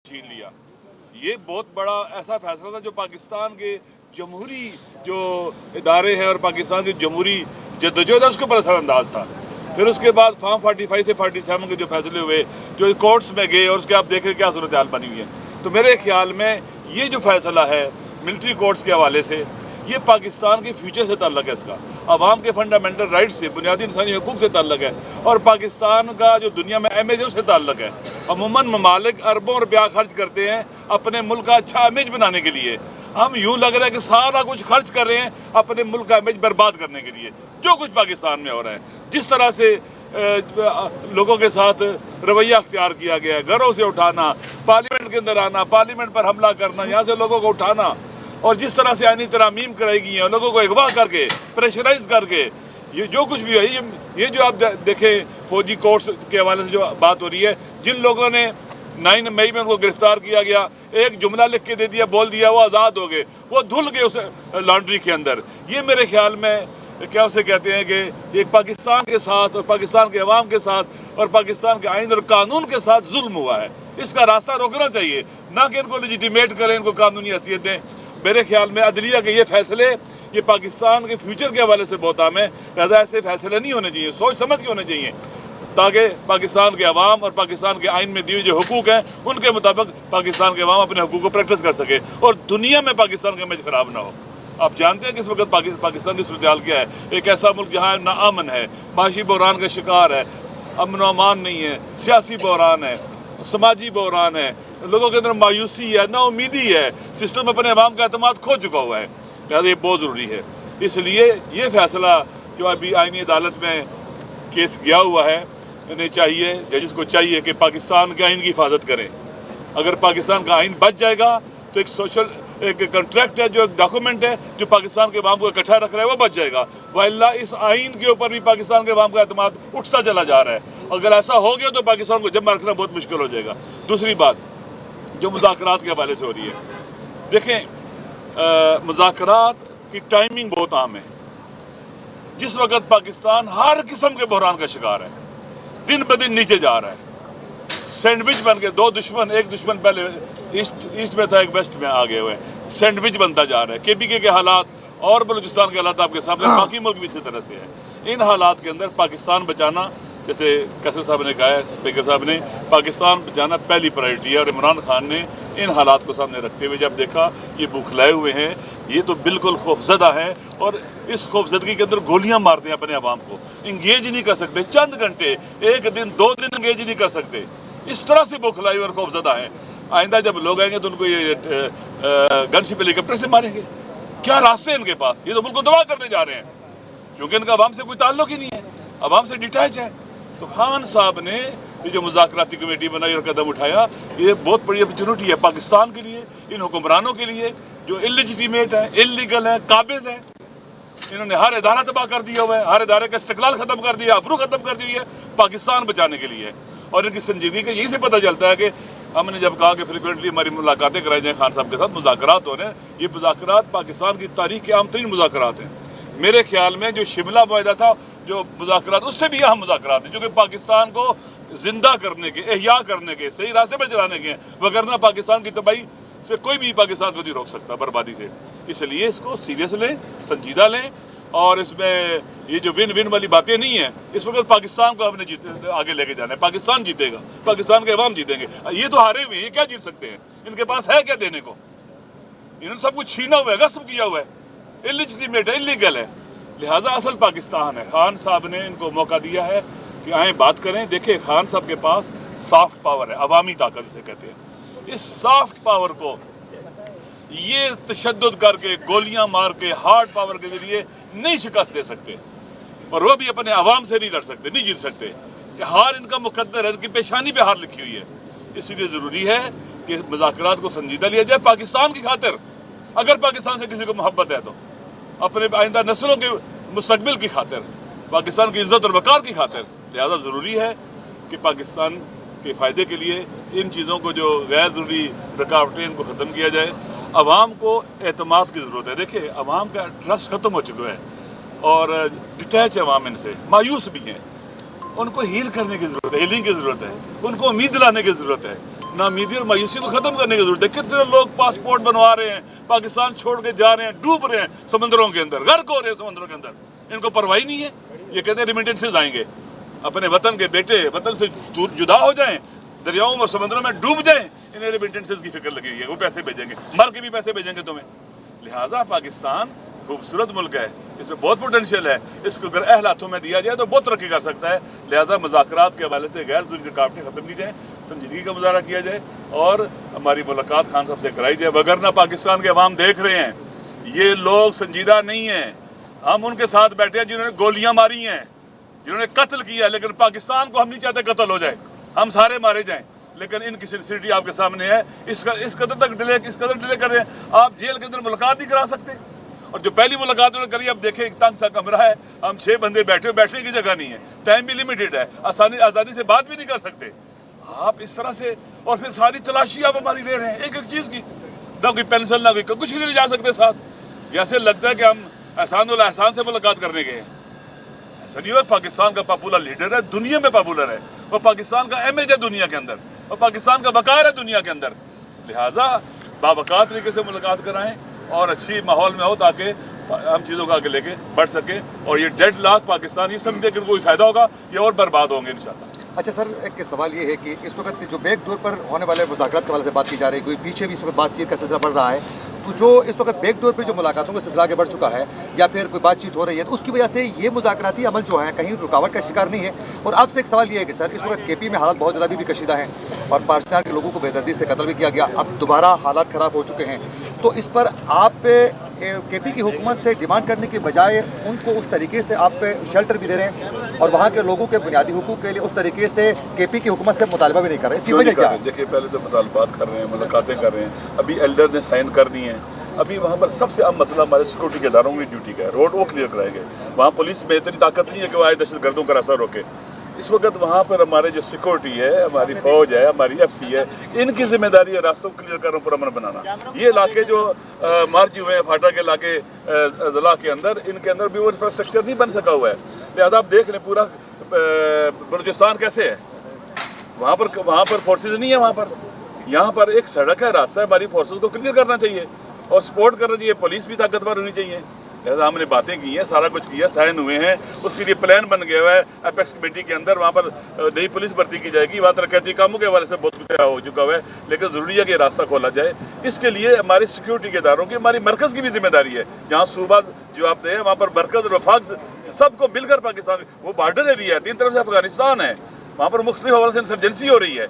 छीन लिया। ये बहुत बड़ा ऐसा फैसला था जो पाकिस्तान के जमहूरी जो इदारे हैं और पाकिस्तान की जमहूरी जद्दोजहद है उसके ऊपर असरअंदाज था। फिर उसके बाद फॉर्म 45 से 47 के जो फैसले हुए, जो कोर्ट्स में गए, और उसके आप देख रहे क्या सूरत हाल बनी हुई है। तो मेरे ख्याल में ये जो फैसला है मिलिट्री कोर्ट्स के हवाले से, ये पाकिस्तान के फ्यूचर से ताल्लुक़ है, इसका अवाम के फंडामेंटल राइट से, बुनियादी इंसानी हकूक़ से ताल्लुक़ है, और पाकिस्तान का जो दुनिया में इमेज है उससे ताल्लुक़ है। अमूमन ममालिक अरबों रुपया खर्च करते हैं अपने मुल्क का अच्छा इमेज बनाने के लिए। हम यूँ लग रहा है कि सारा कुछ खर्च कर रहे हैं अपने मुल्क का इमेज बर्बाद करने के लिए। जो कुछ पाकिस्तान में हो रहा है, जिस तरह से लोगों के साथ रवैया अख्तियार किया गया है, घरों से उठाना, पार्लियामेंट के अंदर आना, पार्लियामेंट पर हमला करना, यहाँ से लोगों को उठाना, और जिस तरह से आईनी तरामीम कराई गई हैं, लोगों को अगवा करके, प्रेशराइज करके, ये जो कुछ भी है, ये जो आप देखें फौजी कोर्ट्स के हवाले से जो बात हो रही है, जिन लोगों ने 9 मई में उनको गिरफ्तार किया गया, एक जुमला लिख के दे दिया, बोल दिया, वो आज़ाद हो गए, वो धुल गए उस लॉन्ड्री के अंदर। ये मेरे ख्याल में क्या उसे कहते हैं कि एक पाकिस्तान के साथ और पाकिस्तान के अवाम के साथ और पाकिस्तान के आइन और कानून के साथ जुल्म हुआ है। इसका रास्ता रोकना चाहिए, ना कि इनको लेजिटिमेट करें, इनको कानूनी हैसियत दें। मेरे ख्याल में अदलिया के ये फैसले ये पाकिस्तान के फ्यूचर के हवाले से बहुत अहम है। लिहाजा ऐसे फैसले नहीं होने चाहिए, सोच समझ के होने चाहिए, ताकि पाकिस्तान के अवाम और पाकिस्तान के आइन में दिए जो हुकूक हैं उनके मुताबिक पाकिस्तान के अवाम अपने हुकूक को प्रैक्टिस कर सके और दुनिया में पाकिस्तान का इमेज खराब ना हो। आप जानते हैं कि इस वक्त पाकिस्तान की सूरत हाल क्या है। एक ऐसा मुल्क जहाँ ना अमन है, माशी बहरान का शिकार है, अमन अमान नहीं है, सियासी बहरान है, समाजी बहरान है, लोगों के अंदर मायूसी है, ना उम्मीदी है, सिस्टम अपने अवाम का एतमाद खो चुका हुआ है। लिहाजा ये बहुत ज़रूरी है। इसलिए ये फैसला जो अभी आईनी अदालत में केस गया हुआ है, इन्हें चाहिए, जजेस को चाहिए कि पाकिस्तान के आइन की हिफाजत करें। अगर पाकिस्तान का आइन बच जाएगा तो एक कॉन्ट्रैक्ट है, जो एक डॉक्यूमेंट है जो पाकिस्तान के अवाम को इकट्ठा रख रहा है, वो बच जाएगा। वल्ला इस आइन के ऊपर भी पाकिस्तान के अवाम का एतमाद उठता चला जा रहा है। अगर ऐसा हो गया तो पाकिस्तान को जमा रखना बहुत मुश्किल हो जाएगा। दूसरी बात जो मुज़ाकरात के हवाले से हो रही है, देखें मुज़ाकरात की टाइमिंग बहुत अहम है। जिस वक्त पाकिस्तान हर किस्म के बहरान का शिकार है, दिन ब दिन नीचे जा रहा है, सैंडविच बन के दो दुश्मन, एक दुश्मन पहले ईस्ट में था, एक वेस्ट में आ गए हुए, सैंडविच बनता जा रहा है। केपीके के हालात और बलूचिस्तान के हालात आपके सामने, बाकी मुल्क भी इसी तरह से है। इन हालात के अंदर पाकिस्तान बचाना, जैसे कैसर साहब ने कहा है, स्पीकर साहब ने, पाकिस्तान बचाना पहली प्रायोरिटी है। और इमरान खान ने इन हालात को सामने रखते हुए जब देखा ये बौखलाए हुए हैं, ये तो बिल्कुल खौफजदा है, और इस खौफजदगी के अंदर गोलियां मारते हैं अपने अवाम को, इंगेज नहीं कर सकते, चंद घंटे, एक दिन, 2 दिन इंगेज नहीं कर सकते। इस तरह से बौखलाई और खौफजदा है। आइंदा जब लोग आएंगे तो उनको ये गनशिप हेलीकॉप्टर से मारेंगे। क्या रास्ते हैं इनके पास? ये तो मुल्क को तबाह करने जा रहे हैं, क्योंकि इनका अवाम से कोई ताल्लुक ही नहीं है, अवाम से डिटैच है। तो खान साहब ने ये जो मुज़ाकराती कमेटी बनाई और कदम उठाया, ये बहुत बड़ी अपॉर्चुनिटी है पाकिस्तान के लिए, इन हुक्मरानों के लिए जो इल्लेजिटिमेट है, इल्लीगल है, काबिज है। इन्होंने हर इदारा तबाह कर दिया हुआ है, हर इदारे का इस्तिक़लाल ख़त्म कर दिया, अबरू ख़त्म कर दी हुई है, पाकिस्तान बचाने के लिए। और इनकी संजीदगी का यही से पता चलता है कि हमने जब कहा कि फ्रिक्वेंटली हमारी मुलाकातें कराई जाएँ खान साहब के साथ, मुज़ाकरात हो रहे हैं, ये मुज़ाकरात पाकिस्तान की तारीख के अहम तरीन मुज़ाकरात हैं। मेरे ख्याल में जो शिमला मुआहदा था, जो मुज़ाकरात, उससे भी अहम मुज़ाकरात हैं, जो कि पाकिस्तान को जिंदा करने के, एहया करने के, सही रास्ते पर चलाने के हैं। वगरना पाकिस्तान की तबाही से कोई भी पाकिस्तान को नहीं रोक सकता, बर्बादी से। इसलिए इसको सीरियस लें, संजीदा लें, और इसमें ये जो विन विन वाली बातें नहीं है। इस वक्त पाकिस्तान को हमने आगे लेके जाना है, पाकिस्तान जीतेगा, पाकिस्तान के अवाम जीतेंगे। ये तो हारे हुए हैं, ये क्या जीत सकते हैं? इनके पास है क्या देने को? इन्होंने सब कुछ छीना हुआ है, गस्ब किया हुआ है, इल्लीजिटिमेट है, इल्लीगल है। लिहाजा असल पाकिस्तान है। खान साहब ने इनको मौका दिया है कि आए बात करें। देखिए खान साहब के पास सॉफ्ट पावर है, अवामी ताकत जिसे कहते हैं। इस सॉफ्ट पावर को ये तशद्दुद करके, गोलियां मार के, हार्ड पावर के जरिए नहीं शिकस्त दे सकते, और वो भी अपने अवाम से नहीं लड़ सकते, नहीं जीत सकते। कि हार इनका मुकद्दर है, इनकी पेशानी पे हार लिखी हुई है। इसलिए ज़रूरी है कि मुज़ाकरात को संजीदा लिया जाए पाकिस्तान की खातिर। अगर पाकिस्तान से किसी को मोहब्बत है तो अपने आइंदा नस्लों के मुस्तकबिल की खातिर, पाकिस्तान की इज़्ज़त और वक़ार की खातिर। लिहाजा ज़रूरी है कि पाकिस्तान के फ़ायदे के लिए इन चीज़ों को, जो गैर ज़रूरी रुकावटें, इनको ख़त्म किया जाए। अवाम को एतमाद की ज़रूरत है। देखिए अवाम का ट्रस्ट ख़त्म हो चुका है और डिटैच है अवाम, इनसे मायूस भी हैं। उनको हील करने की ज़रूरत है, हीलिंग की ज़रूरत है, उनको उम्मीद दिलाने की ज़रूरत है। नामीदी और मायूसी को ख़त्म करने की ज़रूरत है। कितने लोग पासपोर्ट बनवा रहे हैं, पाकिस्तान छोड़ के जा रहे हैं, डूब रहे हैं समंदरों के अंदर, गर्क हो रहे हैं समंदरों के अंदर, इनको परवाह ही नहीं है। ये कहते हैं रेमिटेंसेज आएंगे, अपने वतन के बेटे वतन से दूर जुदा हो जाएं, दरियाओं और समंदरों में डूब जाएं, इन्हें रेमिटेंसेज की फिक्र लगी हुई है, वो पैसे भेजेंगे, मर के भी पैसे भेजेंगे तुम्हें। लिहाजा पाकिस्तान खूबसूरत मुल्क है, इसमें बहुत पोटेंशियल है, इसको अगर अहल हाथों में दिया जाए तो बहुत तरक्की कर सकता है। लिहाजा मुज़ाकरात के हवाले से गैर ज़रूरी रुकावटें ख़त्म की जाए, संजीदगी का मुजाहरा किया जाए और हमारी मुलाकात खान साहब से कराई जाए। वगरना पाकिस्तान के अवाम देख रहे हैं, ये लोग संजीदा नहीं हैं। हम उनके साथ बैठे हैं जिन्होंने गोलियां मारी हैं, जिन्होंने कत्ल किया, लेकिन पाकिस्तान को हम नहीं चाहते कत्ल हो जाए, हम सारे मारे जाएं। लेकिन इनकी सिंसिरिटी आपके सामने है, इस कदर डिले कर रहे हैं। आप जेल के अंदर मुलाकात नहीं करा सकते, और जो पहली मुलाकात उन्होंने करी, अब देखें एक तंग सा कमरा है, हम 6 बंदे बैठे, बैठने की जगह नहीं है, टाइम भी लिमिटेड है, आज़ादी से बात भी नहीं कर सकते। आप इस तरह से, और फिर सारी तलाशी आप हमारी ले रहे हैं एक एक चीज़ की, ना कोई पेंसिल ना कोई कुछ नहीं ले जा सकते साथ। जैसे लगता है कि हम एहसान से मुलाकात करने गए हैं। ऐसा नहीं हुआ। पाकिस्तान का पॉपुलर लीडर है, दुनिया में पॉपुलर है, और पाकिस्तान का इमेज है दुनिया के अंदर, और पाकिस्तान का वक़ार है दुनिया के अंदर। लिहाजा बावक़ार तरीके से मुलाकात कराएं और अच्छी माहौल में हो, ताकि हम चीज़ों को आगे लेके बढ़ सके। और ये डेड लॉक पाकिस्तान ये समझे कि इनको कोई फ़ायदा होगा, ये और बर्बाद होंगे इंशाल्लाह। अच्छा सर, एक सवाल ये है कि इस वक्त जो बैक डोर पर होने वाले मुज़ाकरात के हवाले से बात की जा रही है, कोई पीछे भी इस वक्त बातचीत का सिलसिला बढ़ रहा है, तो जो इस वक्त बैक डोर पर जो मुलाकातों का सिलसिला आगे बढ़ चुका है या फिर कोई बातचीत हो रही है, तो उसकी वजह से ये मुज़ाकराती अमल जो है कहीं रुकावट का शिकार नहीं है। और आपसे एक सवाल ये है कि सर, इस वक्त केपी में हालात बहुत ज़्यादा भी कशीदा हैं और पाकिस्तान के लोगों को बेदर्दी से कत्ल भी किया गया, अब दोबारा हालात ख़राब हो चुके हैं, तो इस पर आप केपी की हुकूमत से डिमांड करने के बजाय उनको उस तरीके से आप शेल्टर भी दे रहे हैं और वहाँ के लोगों के बुनियादी हुकूक के लिए उस तरीके से केपी की हुकूमत से मुतालबा भी नहीं कर रहे, इसकी वजह क्या है? देखिए, पहले तो मुतालबात कर रहे हैं, मुलाकातें कर रहे हैं, अभी एल्डर ने साइन कर दी हैं। अभी वहाँ पर सबसे अहम मसला हमारे सिक्योरिटी के इदारों की ड्यूटी का है, रोड वो क्लियर कराएंगे। वहाँ पुलिस में इतनी ताकत नहीं है कि वो आए दहशत गर्दों का रास्ता रोके। इस वक्त वहाँ पर हमारे जो सिक्योरिटी है, हमारी फौज है, हमारी FC है, इनकी जिम्मेदारी है रास्तों को क्लियर करना, पर अमन बनाना। ये इलाके जो मार्च हुए हैं, फाटा के इलाके ज़िला के अंदर, इनके अंदर भी वो इंफ्रास्ट्रक्चर नहीं बन सका हुआ है। लिहाजा आप देख लें पूरा बलूचिस्तान कैसे है, वहाँ पर फोर्सेज नहीं है, वहाँ पर यहाँ पर एक सड़क है, रास्ता है, हमारी फोर्सेज को क्लियर करना चाहिए और सपोर्ट करना चाहिए, पुलिस भी ताकतवर होनी चाहिए। लिहाजा हमने बातें की हैं, सारा कुछ किया, साइन हुए हैं, उसके लिए प्लान बन गया हुआ है एपेक्स कमेटी के अंदर। वहाँ पर नई पुलिस भर्ती की जाएगी, वहाँ तरक्याती कामों के हवाले से बहुत कुछ हो चुका हुआ है, लेकिन ज़रूरी है कि रास्ता खोला जाए। इसके लिए हमारे सिक्योरिटी के इदारों की, हमारी मरकज़ की भी जिम्मेदारी है। जहाँ सूबा जो आप दे वहाँ पर मरकज़ और वफाक सबको मिलकर, पाकिस्तान वो बॉर्डर एरिया है, 3 तरफ से अफगानिस्तान है, वहाँ पर मुख्तलिफ हवाले से इंसर्जेंसी हो रही है,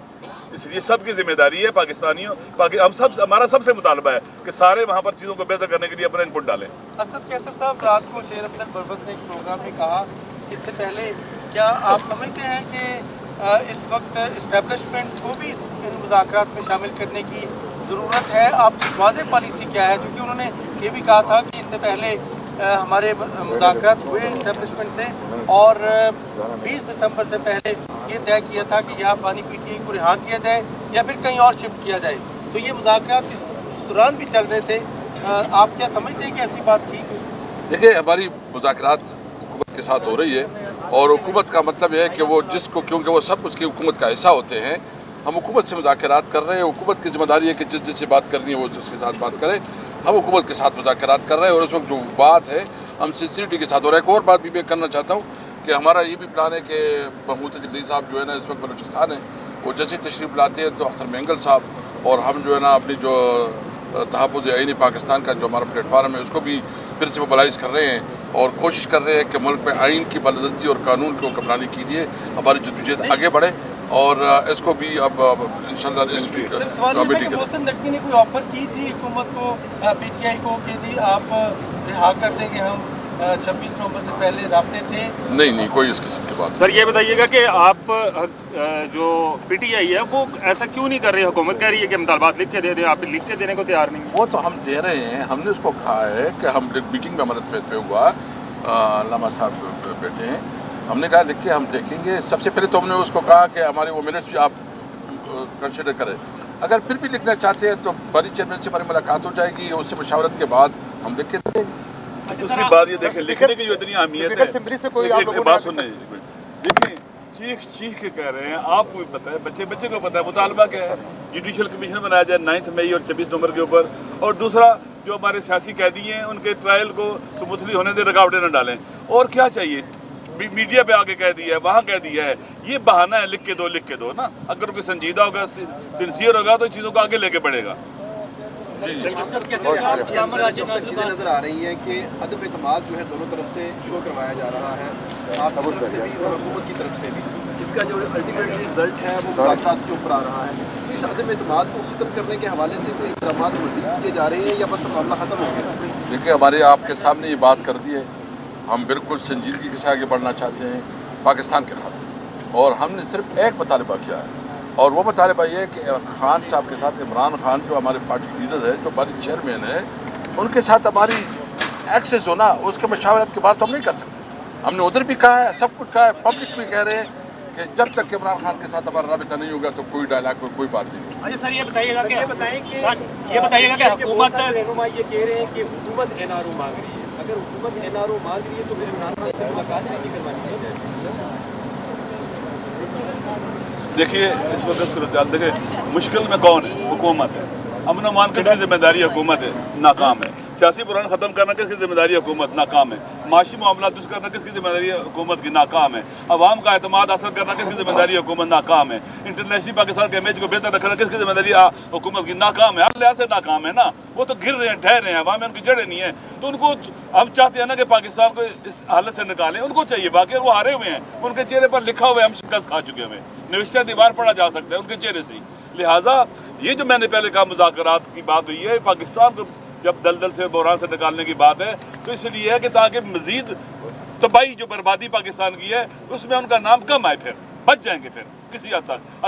इसलिए सबकी जिम्मेदारी है पाकिस्तानियों, हम सब, हमारा सबसे मुतालबा है कि सारे वहाँ पर चीज़ों को बेहतर करने के लिए अपना इनपुट डालें। असद कैसर साहब, रात को शेर अफजल बरबत ने एक प्रोग्राम में कहा, इससे पहले क्या आप समझते हैं कि इस वक्त इस्टेब्लिशमेंट को भी इन मुज़ाकरात में शामिल करने की ज़रूरत है? आप वाज़ेह पॉलिसी क्या है? क्योंकि उन्होंने ये भी कहा था कि इससे पहले हमारे मुज़ाकरात हुए इस्टेब्लिशमेंट से और 20 दिसंबर से पहले ये तय किया था कि यहाँ पानी PTI को रिहा किया जाए या फिर कहीं और शिफ्ट किया जाए, तो ये मुज़ाकरात इस दौरान भी चल रहे थे। आप क्या समझते हैं कि ऐसी बात थी? देखिए, हमारी मुज़ाकरात हुकूमत के साथ हो रही है और हुकूमत का मतलब यह है कि वो जिसको, क्योंकि वो सब उसकी हुकूमत का हिस्सा होते हैं, हम हुकूमत से मुज़ाकरात कर रहे हैं। हुकूमत की जिम्मेदारी है कि जिससे बात करनी है वो उसके साथ बात करे। हम हुकूमत के साथ मुज़ाकरात कर रहे हैं और उस वक्त जो बात है हम सिंसिरिटी के साथ हो रहा है। एक और बात भी मैं करना चाहता हूँ कि हमारा ये भी प्लान है कि महमूद जगदीश साहब जो है ना, इस वक्त बलूचिस्तान है, वो जैसे तशरीफ़ लाते हैं तो अख्तर मेंगल साहब और हम जो है ना अपनी जो तहफ़्फ़ुज़ आईनी पाकिस्तान का जो हमारा प्लेटफार्म है उसको भी फिर से मोबलाइज़ कर रहे हैं और कोशिश कर रहे हैं कि मुल्क में आइन की बालादस्ती और कानून को अपनाने के लिए हमारी जद्दोजहद आगे बढ़े और इसको भी अब इंशाअल्लाह इस कमेटी के मोहसिन नकवी ने कोई ऑफर की थी हुकूमत को, PTI को, कि जी आप रिहा कर देंगे, हम 26 नवंबर से पहले राब्ते थे? नहीं, कोई इस किस्म की बात। सर ये बताइएगा कि आप जो PTI है वो ऐसा क्यों नहीं कर रही? हुकूमत कह रही है कि मुतालबात लिख के दे दें, आप लिख के देने को तैयार नहीं? वो तो हम दे रहे हैं, हमने उसको कहा है कि हम मीटिंग में हमारे पे हुआ, लामा साहब बैठे हैं, हमने कहा लिख के हम देखेंगे। सबसे पहले तो हमने उसको कहा कि हमारे वो मिनट्स भी आप कंसिडर करें, अगर फिर भी लिखना चाहते हैं तो बड़ी चेयरमैन से हमारी मुलाकात हो जाएगी, उससे मुशावरत के बाद हम लिख के देंगे। दूसरी बात ये देखें, लिखने की जो इतनी अहमियत है, एक बात सुनने देखिए, चीख चीख के कह रहे हैं, आपको भी पता है, बच्चे को पता है मुतालबा क्या है, जुडिशल कमीशन बनाया जाए 9 मई और 26 नवंबर के ऊपर, और दूसरा जो हमारे सियासी कैदी हैं उनके ट्रायल को स्मूथली होने दे, रुकावटें न डालें। और क्या चाहिए? मीडिया पे आके कह दिया है, वहाँ कह दिया है, ये बहाना है, लिख के दो ना। अगर कोई संजीदा होगा, सिंसियर होगा तो चीज़ों को आगे लेके बढ़ेगा। चीज़ें नजर आ रही हैं कि अदम एतमाद जो है दोनों तरफ से शो करवाया जा रहा है, आपकी तरफ से भी और हुकूमत की तरफ से भी। इसका जो अल्टीमेट रिजल्ट है वो मुज़ाकरात के ऊपर आ रहा है। इस अदम एतमाद को ख़त्म करने के हवाले से कोई इक़दाम मज़ीद किए जा रहे हैं या बस मामला ख़त्म हो गया? देखिए, हमारे आपके सामने ये बात कर दी है, हम बिल्कुल संजीदगी के साथ आगे बढ़ना चाहते हैं पाकिस्तान के खातिर, और हमने सिर्फ एक मुतालबा किया है, और वो मुतालबा ये है कि खान साहब के साथ इमरान खान जो हमारे पार्टी लीडर है, जो हमारे चेयरमैन है, उनके साथ हमारी एक्सेस हो ना, उसके मशावरत के बाद तो हम नहीं कर सकते। हमने उधर भी कहा है, सब कुछ कहा है, पब्लिक भी कह रहे हैं कि जब तक इमरान खान के साथ हमारा राबिता नहीं होगा तो कोई डायलॉग कोई बात नहीं। अच्छा सर, ये बताइएगा कि हुकूमत रहनुमा ये कह रहे हैं कि हुकूमत एनआरओ मांग रही है, अगर हुकूमत एनआरओ मांग रही है तो फिर इमरान खान से मुलाकात नहीं करवानी चाहिए। देखिए, इस वक्त सूरत देखिए, मुश्किल में कौन है? हुकूमत है। अमन अमान किसकी जिम्मेदारी हुकूमत है? नाकाम है। सियासी बुरान ख़त्म करना किसकी जिम्मेदारी हुकूमत? नाकाम है। माशी मामला दुरुस्त करना किसकी जिम्मेदारी है? हुकूमत की, नाकाम है। अवाम का एतमाद हासिल करना किसकी जिम्मेदारी है? हुकूमत, नाकाम है। इंटरनेशनल पाकिस्तान के इमेज को बेहतर रखना किसकी जिम्मेदारी है? हुकूमत की, नाकाम है। हर लिहाज से नाकाम है ना। वो तो गिर रहे हैं, ढह रहे हैं, अवाम में उनकी जड़ें नहीं है, तो उनको हम चाहते हैं ना कि पाकिस्तान को इस हालत से निकालें। उनको चाहिए, बाकी वो हारे हुए हैं, उनके चेहरे पर लिखा हुआ है हम शिकस्त खा चुके हुए, निविश्ता दीवार पढ़ा जा सकता है उनके चेहरे से ही। लिहाजा ये जो मैंने पहले कहा मुज़ाकरात की बात हुई है, पाकिस्तान को जब दलदल से, बहरान से निकालने की बात है, तो इसलिए है कि ताकि मजीद तबाही जो बर्बादी पाकिस्तान की है उसमें उनका नाम कम आए, फिर बच जाएंगे फिर किसी हद तक।